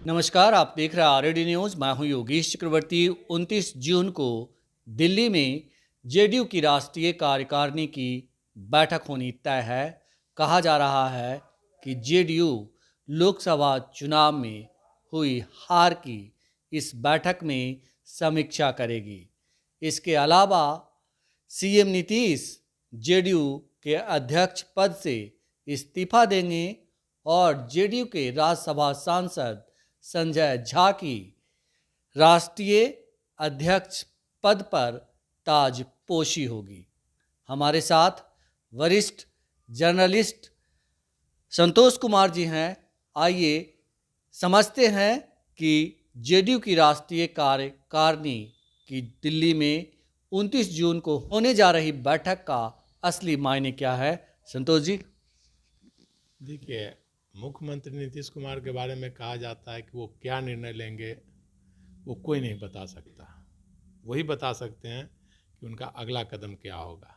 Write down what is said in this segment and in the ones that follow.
नमस्कार, आप देख रहे हैं आरएडी न्यूज़। मैं हूं योगेश चक्रवर्ती। 29 जून को दिल्ली में जेडीयू की राष्ट्रीय कार्यकारिणी की बैठक होनी तय है। कहा जा रहा है कि जेडीयू लोकसभा चुनाव में हुई हार की इस बैठक में समीक्षा करेगी। इसके अलावा सीएम नीतीश जेडीयू के अध्यक्ष पद से इस्तीफा देंगे और जेडीयू के राज्यसभा सांसद संजय झा की राष्ट्रीय अध्यक्ष पद पर ताजपोशी होगी। हमारे साथ वरिष्ठ जर्नलिस्ट संतोष कुमार जी हैं। आइए समझते हैं कि जेडीयू की राष्ट्रीय कार्यकारिणी की दिल्ली में 29 जून को होने जा रही बैठक का असली मायने क्या है। संतोष जी। देखिए, मुख्यमंत्री नीतीश कुमार के बारे में कहा जाता है कि वो क्या निर्णय लेंगे वो कोई नहीं बता सकता। वही बता सकते हैं कि उनका अगला कदम क्या होगा।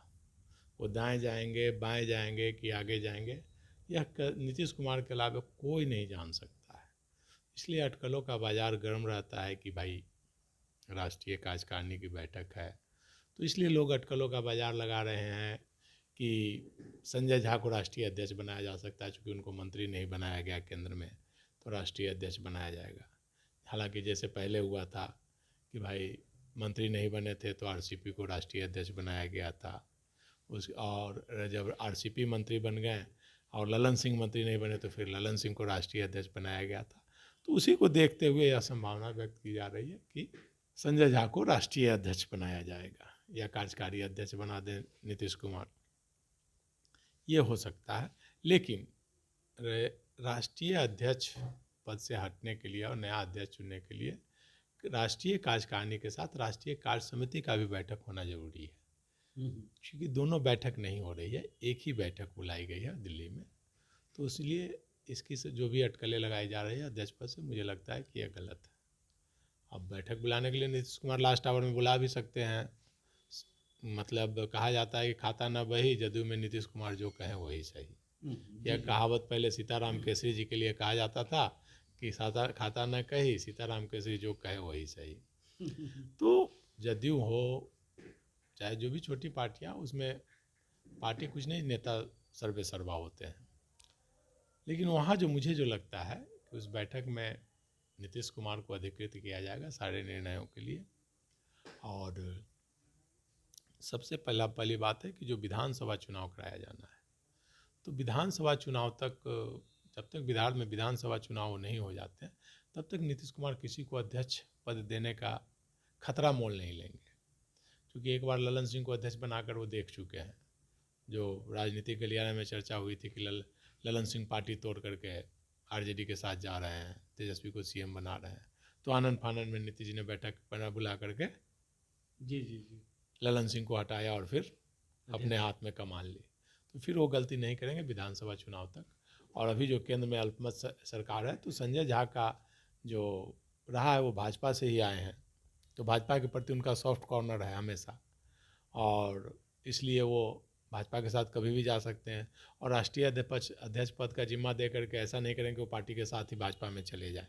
वो दाएं जाएंगे, बाएं जाएंगे कि आगे जाएंगे, यह नीतीश कुमार के अलावा कोई नहीं जान सकता है। इसलिए अटकलों का बाजार गर्म रहता है कि भाई राष्ट्रीय कार्यकारिणी की बैठक है, तो इसलिए लोग अटकलों का बाजार लगा रहे हैं कि संजय झा को राष्ट्रीय अध्यक्ष बनाया जा सकता है। चूँकि उनको मंत्री नहीं बनाया गया केंद्र में, तो राष्ट्रीय अध्यक्ष बनाया जाएगा। हालांकि जैसे पहले हुआ था कि भाई मंत्री नहीं बने थे तो आरसीपी को राष्ट्रीय अध्यक्ष बनाया गया था, और जब आरसीपी मंत्री बन गए और ललन सिंह मंत्री नहीं बने तो फिर ललन सिंह को राष्ट्रीय अध्यक्ष बनाया गया था। तो उसी को देखते हुए यह संभावना व्यक्त की जा रही है कि संजय झा को राष्ट्रीय अध्यक्ष बनाया जाएगा या कार्यकारी अध्यक्ष बना दें नीतीश कुमार, ये हो सकता है। लेकिन राष्ट्रीय अध्यक्ष पद से हटने के लिए और नया अध्यक्ष चुनने के लिए राष्ट्रीय कार्यकारिणी के साथ राष्ट्रीय कार्य समिति का भी बैठक होना जरूरी है, क्योंकि दोनों बैठक नहीं हो रही है, एक ही बैठक बुलाई गई है दिल्ली में। तो इसलिए इसकी से जो भी अटकलें लगाई जा रही है अध्यक्ष पद से, मुझे लगता है कि यह गलत है। अब बैठक बुलाने के लिए नीतीश कुमार लास्ट आवर में बुला भी सकते हैं। मतलब कहा जाता है कि खाता न बही, जदयू में नीतीश कुमार जो कहें वही सही। यह कहावत पहले सीताराम केसरी जी के लिए कहा जाता था कि खाता न कही, सीताराम केसरी जो कहे वही सही। तो जदयू हो चाहे जो भी छोटी पार्टियां, उसमें पार्टी कुछ नहीं, नेता सर्वे सर्वा होते हैं। लेकिन वहाँ मुझे जो लगता है कि उस बैठक में नीतीश कुमार को अधिकृत किया जाएगा सारे निर्णयों के लिए। और सबसे पहली बात है कि जो विधानसभा चुनाव कराया जाना है, तो विधानसभा चुनाव तक, जब तक बिहार में विधानसभा चुनाव नहीं हो जाते हैं, तब तक नीतीश कुमार किसी को अध्यक्ष पद देने का खतरा मोल नहीं लेंगे। क्योंकि एक बार ललन सिंह को अध्यक्ष बनाकर वो देख चुके हैं। जो राजनीतिक गलियारे में चर्चा हुई थी कि ललन सिंह पार्टी तोड़ करके आरजेडी के साथ जा रहे हैं, तेजस्वी को सीएम बना रहे हैं, तो आनंद फानंद में नीतीश जी ने बैठक बुला करके जी ललन सिंह को हटाया और फिर अपने हाथ में कमान ली। तो फिर वो गलती नहीं करेंगे विधानसभा चुनाव तक। और अभी जो केंद्र में अल्पमत सरकार है, तो संजय झा का जो रहा है वो भाजपा से ही आए हैं, तो भाजपा के प्रति उनका सॉफ्ट कॉर्नर है हमेशा, और इसलिए वो भाजपा के साथ कभी भी जा सकते हैं। और राष्ट्रीय अध्यक्ष पद का जिम्मा दे करके ऐसा नहीं करेंगे वो पार्टी के साथ ही भाजपा में चले जाए।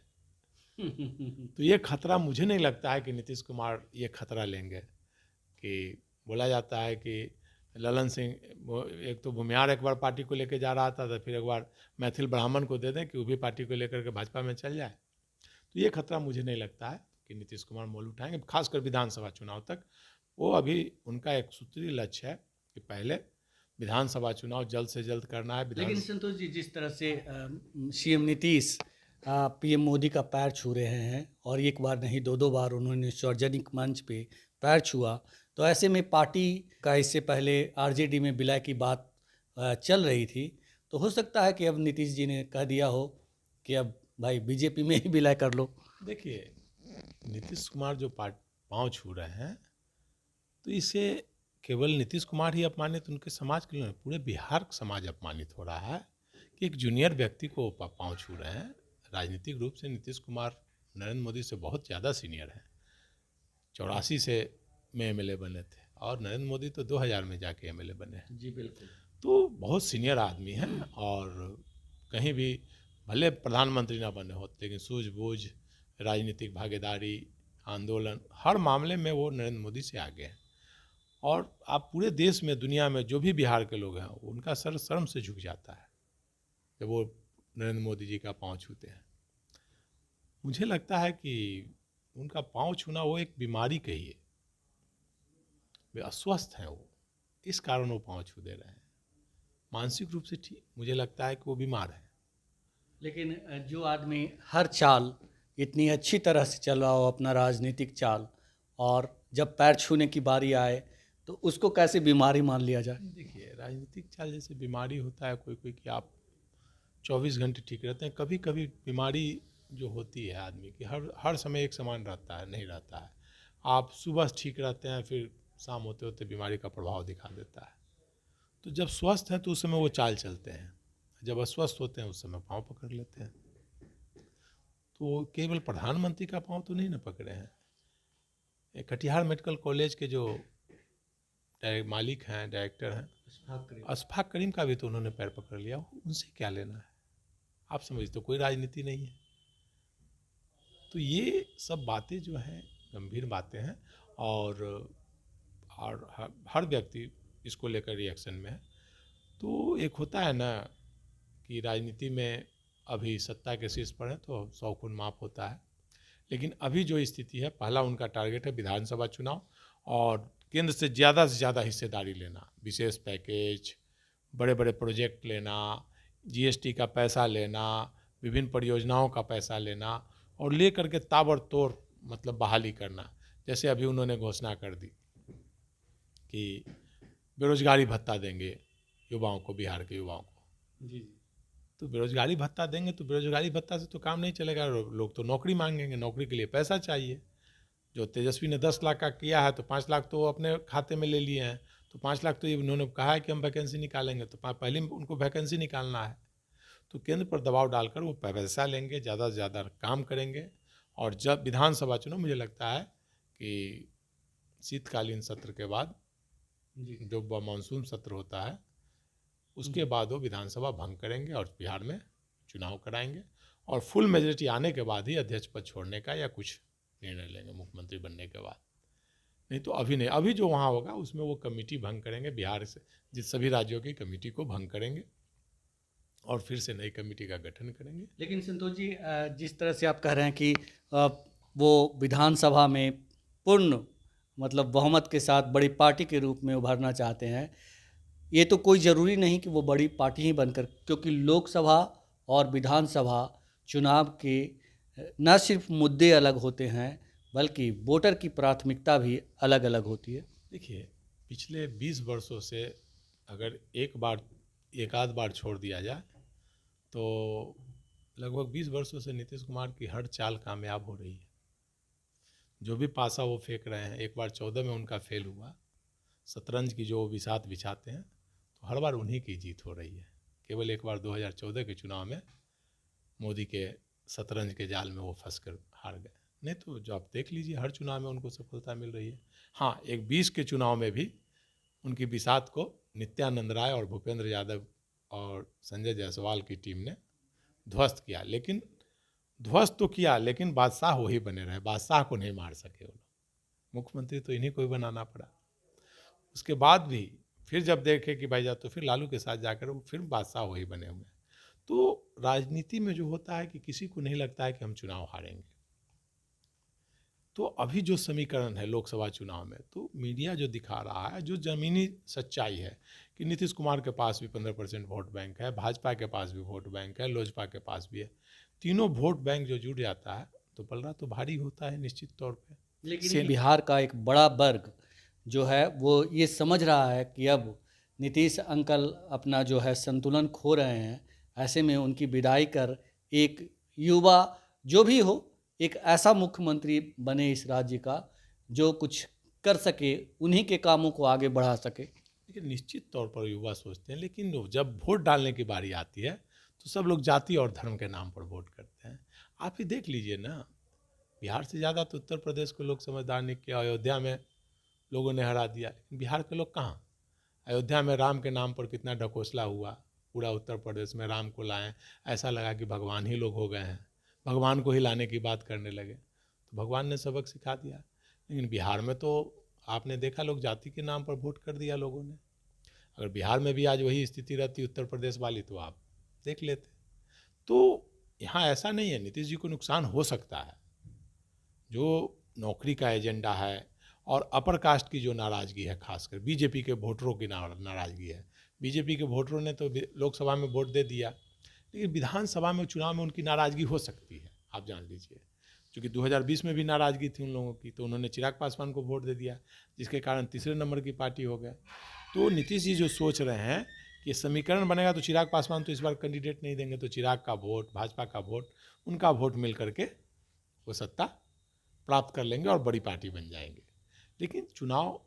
तो ये खतरा मुझे नहीं लगता है कि नीतीश कुमार ये खतरा लेंगे। कि बोला जाता है कि ललन सिंह, एक तो भूमिहार एक बार पार्टी को लेकर जा रहा था, तो फिर एक बार मैथिल ब्राह्मण को दे दें कि वो भी पार्टी को लेकर के भाजपा में चल जाए। तो ये खतरा मुझे नहीं लगता है कि नीतीश कुमार मोल उठाएंगे, खासकर विधानसभा चुनाव तक। वो अभी उनका एक सूत्रीय लक्ष्य है कि पहले विधानसभा चुनाव जल्द से जल्द करना है। लेकिन संतोष जी, जिस तरह से सीएम नीतीश पीएम मोदी का पैर छू रहे हैं, और एक बार नहीं दो बार उन्होंने सार्वजनिक मंच पे पैर छुआ, तो ऐसे में पार्टी का इससे पहले आरजेडी में विलय की बात चल रही थी, तो हो सकता है कि अब नीतीश जी ने कह दिया हो कि अब भाई बीजेपी में ही विलय कर लो। देखिए, नीतीश कुमार जो पाँव छू रहे हैं, तो इसे केवल नीतीश कुमार ही अपमानित, उनके समाज के लिए पूरे बिहार का समाज अपमानित हो रहा है कि एक जूनियर व्यक्ति को पाँव छू रहे हैं। राजनीतिक रूप से नीतीश कुमार नरेंद्र मोदी से बहुत ज़्यादा सीनियर हैं। 84 से में एमएलए बने थे और नरेंद्र मोदी तो 2000 में जाके एमएलए बने हैं। जी बिल्कुल। तो बहुत सीनियर आदमी हैं और कहीं भी भले प्रधानमंत्री ना बने होते, लेकिन सूझबूझ, राजनीतिक भागीदारी, आंदोलन, हर मामले में वो नरेंद्र मोदी से आगे हैं। और आप पूरे देश में, दुनिया में जो भी बिहार के लोग हैं, उनका सर शर्म से झुक जाता है जब वो नरेंद्र मोदी जी का पाँव छूते हैं। मुझे लगता है कि उनका पाँव छूना वो एक बीमारी कहिए, वे अस्वस्थ हैं, वो इस कारण वो पाँव छू दे रहे हैं। मानसिक रूप से ठीक, मुझे लगता है कि वो बीमार है। लेकिन जो आदमी हर चाल इतनी अच्छी तरह से चल रहा हो, अपना राजनीतिक चाल, और जब पैर छूने की बारी आए तो उसको कैसे बीमारी मान लिया जाए? देखिए, राजनीतिक चाल जैसे बीमारी होता है कोई कोई कि आप 24 घंटे ठीक रहते हैं, कभी कभी बीमारी जो होती है आदमी की हर समय एक समान रहता है, नहीं रहता है। आप सुबह ठीक रहते हैं, फिर शाम होते होते बीमारी का प्रभाव दिखा देता है। तो जब स्वस्थ हैं तो उस समय वो चाल चलते हैं, जब अस्वस्थ होते हैं उस समय पाँव पकड़ लेते हैं। तो केवल प्रधानमंत्री का पाँव तो नहीं न पकड़े हैं, कटिहार मेडिकल कॉलेज के जो मालिक हैं, डायरेक्टर हैं, अशफाक करीम का भी तो उन्होंने पैर पकड़ लिया। उनसे क्या लेना है? आप समझते, तो कोई राजनीति नहीं है। तो ये सब बातें जो हैं गंभीर बातें हैं, और हर व्यक्ति इसको लेकर रिएक्शन में है। तो एक होता है ना कि राजनीति में अभी सत्ता के शीर्ष पर है तो 100 खून माफ होता है, लेकिन अभी जो स्थिति है, पहला उनका टारगेट है विधानसभा चुनाव और केंद्र से ज़्यादा हिस्सेदारी लेना, विशेष पैकेज, बड़े बड़े प्रोजेक्ट लेना, जीएसटी का पैसा लेना, विभिन्न परियोजनाओं का पैसा लेना, और ले करके ताबड़तोड़ मतलब बहाली करना। जैसे अभी उन्होंने घोषणा कर दी कि बेरोजगारी भत्ता देंगे युवाओं को, बिहार के युवाओं को। जी। तो बेरोजगारी भत्ता देंगे तो बेरोजगारी भत्ता से तो काम नहीं चलेगा, लोग तो नौकरी मांगेंगे, नौकरी के लिए पैसा चाहिए। जो तेजस्वी ने 10 लाख का किया है तो 5 लाख तो अपने खाते में ले लिए हैं, तो 5 लाख तो ये उन्होंने कहा है कि हम वैकेंसी निकालेंगे, तो पहले उनको वैकेंसी निकालना है। तो केंद्र पर दबाव डालकर वो पैसा लेंगे, ज़्यादा से ज़्यादा काम करेंगे। और जब विधानसभा चुनाव, मुझे लगता है कि शीतकालीन सत्र के बाद जो मानसून सत्र होता है उसके बाद वो विधानसभा भंग करेंगे और बिहार में चुनाव कराएंगे, और फुल मेजोरिटी आने के बाद ही अध्यक्ष पद छोड़ने का या कुछ निर्णय लेंगे मुख्यमंत्री बनने के बाद। नहीं तो अभी नहीं, अभी जो वहाँ होगा उसमें वो कमेटी भंग करेंगे, बिहार से जिस सभी राज्यों की कमेटी को भंग करेंगे और फिर से नई कमेटी का गठन करेंगे। लेकिन संतोष जी, जिस तरह से आप कह रहे हैं कि वो विधानसभा में पूर्ण मतलब बहुमत के साथ बड़ी पार्टी के रूप में उभरना चाहते हैं, ये तो कोई ज़रूरी नहीं कि वो बड़ी पार्टी ही बनकर, क्योंकि लोकसभा और विधानसभा चुनाव के न सिर्फ मुद्दे अलग होते हैं बल्कि वोटर की प्राथमिकता भी अलग अलग होती है। देखिए, पिछले 20 वर्षों से अगर एक आध बार छोड़ दिया जाए तो लगभग 20 वर्षों से नीतीश कुमार की हर चाल कामयाब हो रही है। जो भी पासा वो फेंक रहे हैं, एक बार 14 में उनका फेल हुआ, शतरंज की जो बिसात बिछाते हैं तो हर बार उन्हीं की जीत हो रही है। केवल एक बार 2014 के चुनाव में मोदी के शतरंज के जाल में वो फंस कर हार गए, नहीं तो जो आप देख लीजिए हर चुनाव में उनको सफलता मिल रही है। हाँ, एक 20 के चुनाव में भी उनकी बिसात को नित्यानंद राय और भूपेंद्र यादव और संजय जायसवाल की टीम ने ध्वस्त किया, लेकिन ध्वस्त तो किया लेकिन बादशाह वही बने रहे, बादशाह को नहीं मार सके वो लोग। मुख्यमंत्री तो इन्हीं को ही बनाना पड़ा। उसके बाद भी फिर जब देखे कि भाई जा, तो फिर लालू के साथ जाकर वो फिर बादशाह वही बने हुए। तो राजनीति में जो होता है कि किसी को नहीं लगता है कि हम चुनाव हारेंगे। तो अभी जो समीकरण है लोकसभा चुनाव में, तो मीडिया जो दिखा रहा है, जो ज़मीनी सच्चाई है कि नीतीश कुमार के पास भी 15% वोट बैंक है, भाजपा के पास भी वोट बैंक है, लोजपा के पास भी है। तीनों वोट बैंक जो जुड़ जाता है तो पलड़ा तो भारी होता है निश्चित तौर पे। लेकिन बिहार का एक बड़ा वर्ग जो है वो ये समझ रहा है कि अब नीतीश अंकल अपना जो है संतुलन खो रहे हैं, ऐसे में उनकी विदाई कर एक युवा जो भी हो एक ऐसा मुख्यमंत्री बने इस राज्य का जो कुछ कर सके, उन्हीं के कामों को आगे बढ़ा सके। लेकिन निश्चित तौर पर युवा सोचते हैं, लेकिन जब वोट डालने की बारी आती है तो सब लोग जाति और धर्म के नाम पर वोट करते हैं। आप ही देख लीजिए ना, बिहार से ज़्यादा तो उत्तर प्रदेश के लोग समझदार नहीं किया, अयोध्या में लोगों ने हरा दिया, लेकिन बिहार के लोग कहाँ। अयोध्या में राम के नाम पर कितना ढकोसला हुआ, पूरा उत्तर प्रदेश में राम को लाएं, ऐसा लगा कि भगवान ही लोग हो गए हैं, भगवान को ही लाने की बात करने लगे। तो भगवान ने सबक सिखा दिया। लेकिन बिहार में तो आपने देखा, लोग जाति के नाम पर वोट कर दिया लोगों ने। अगर बिहार में भी आज वही स्थिति रहती उत्तर प्रदेश वाली तो आप देख लेते। तो यहाँ ऐसा नहीं है, नीतीश जी को नुकसान हो सकता है। जो नौकरी का एजेंडा है और अपर कास्ट की जो नाराज़गी है, खासकर बीजेपी के वोटरों की नाराज़गी है। बीजेपी के वोटरों ने तो लोकसभा में वोट दे दिया, लेकिन विधानसभा में चुनाव में उनकी नाराज़गी हो सकती है, आप जान लीजिए। क्योंकि 2020 में भी नाराज़गी थी उन लोगों की, तो उन्होंने चिराग पासवान को वोट दे दिया, जिसके कारण तीसरे नंबर की पार्टी हो गए। तो नीतीश जी जो सोच रहे हैं कि समीकरण बनेगा तो चिराग पासवान तो इस बार कैंडिडेट नहीं देंगे, तो चिराग का वोट, भाजपा का वोट, उनका वोट मिल करके वो सत्ता प्राप्त कर लेंगे और बड़ी पार्टी बन जाएंगे। लेकिन चुनाव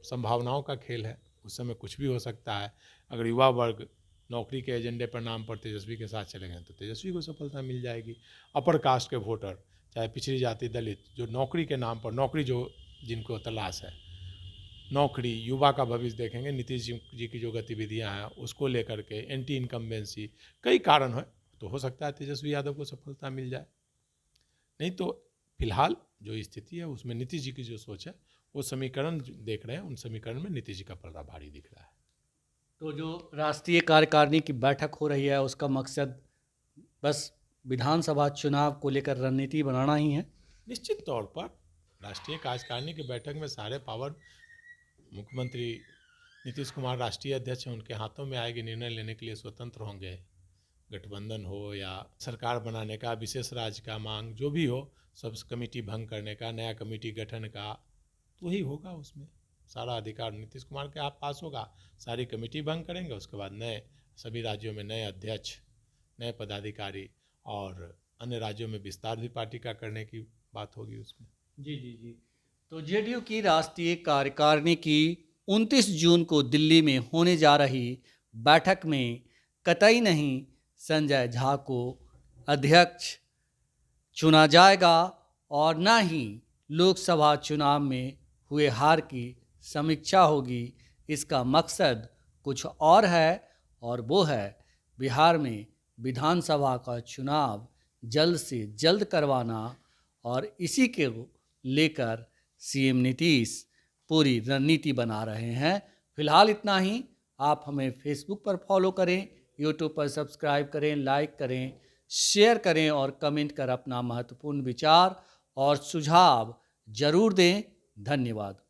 संभावनाओं का खेल है, उस समय कुछ भी हो सकता है। अगर युवा वर्ग नौकरी के एजेंडे पर नाम पर तेजस्वी के साथ चले गए तो तेजस्वी को सफलता मिल जाएगी। अपर कास्ट के वोटर, चाहे पिछड़ी जाति, दलित, जो नौकरी के नाम पर, नौकरी जो जिनको तलाश है, नौकरी, युवा का भविष्य देखेंगे। नीतीश जी की जो गतिविधियां हैं उसको लेकर के, एंटी इनकम्बेंसी, कई कारण है, तो हो सकता है तेजस्वी यादव को सफलता मिल जाए। नहीं तो फिलहाल जो स्थिति है उसमें नीतीश जी की जो सोच है, वो समीकरण देख रहे हैं, उन समीकरण में नीतीश जी का पलड़ा भारी दिख रहा है। तो जो राष्ट्रीय कार्यकारिणी की बैठक हो रही है उसका मकसद बस विधानसभा चुनाव को लेकर रणनीति बनाना ही है? निश्चित तौर पर राष्ट्रीय कार्यकारिणी की बैठक में सारे पावर मुख्यमंत्री नीतीश कुमार राष्ट्रीय अध्यक्ष हैं, उनके हाथों में आएगी। निर्णय लेने के लिए स्वतंत्र होंगे। गठबंधन हो या सरकार बनाने का, विशेष राज्य का मांग जो भी हो, सब कमेटी भंग करने का, नया कमेटी गठन का, तो ही होगा। उसमें सारा अधिकार नीतीश कुमार के आप पास होगा। सारी कमेटी भंग करेंगे, उसके बाद नए सभी राज्यों में नए अध्यक्ष, नए पदाधिकारी और अन्य राज्यों में विस्तार भी पार्टी का करने की बात होगी उसमें। जी जी जी। तो जेडीयू की राष्ट्रीय कार्यकारिणी की 29 जून को दिल्ली में होने जा रही बैठक में कतई नहीं संजय झा को अध्यक्ष चुना जाएगा और न ही लोकसभा चुनाव में हुए हार की समीक्षा होगी। इसका मकसद कुछ और है और वो है बिहार में विधानसभा का चुनाव जल्द से जल्द करवाना, और इसी के लेकर सीएम नीतीश पूरी रणनीति बना रहे हैं। फिलहाल इतना ही। आप हमें फेसबुक पर फॉलो करें, यूट्यूब पर सब्सक्राइब करें, लाइक करें, शेयर करें और कमेंट कर अपना महत्वपूर्ण विचार और सुझाव जरूर दें। धन्यवाद।